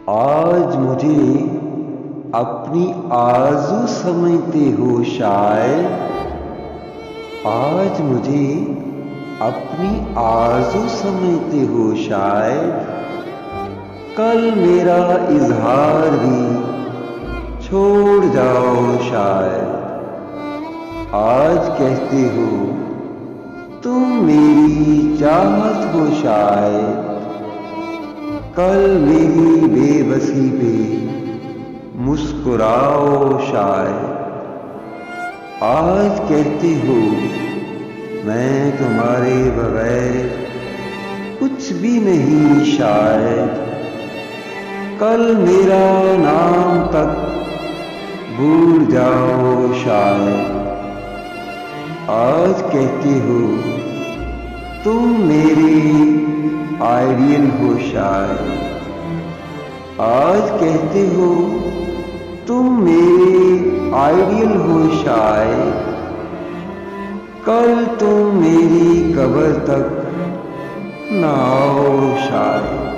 आज मुझे अपनी आरज़ू समझते हो शायद। आज मुझे अपनी आरज़ू समझते हो शायद। कल मेरा इज़हार भी छोड़ जाओ शायद। आज कहते हो तुम मेरी चाहत हो शायद। कल मेरी बेबसी पे मुस्कुराओ शायद। आज कहते हो मैं तुम्हारे बगैर कुछ भी नहीं शायद। कल मेरा नाम तक भूल जाओ शायद। आज कहते हो तुम मेरी आइडियल हो शायद। आज कहते हो तुम मेरे आइडियल हो शायद। कल तुम मेरी कब्र तक ना आओ शायद।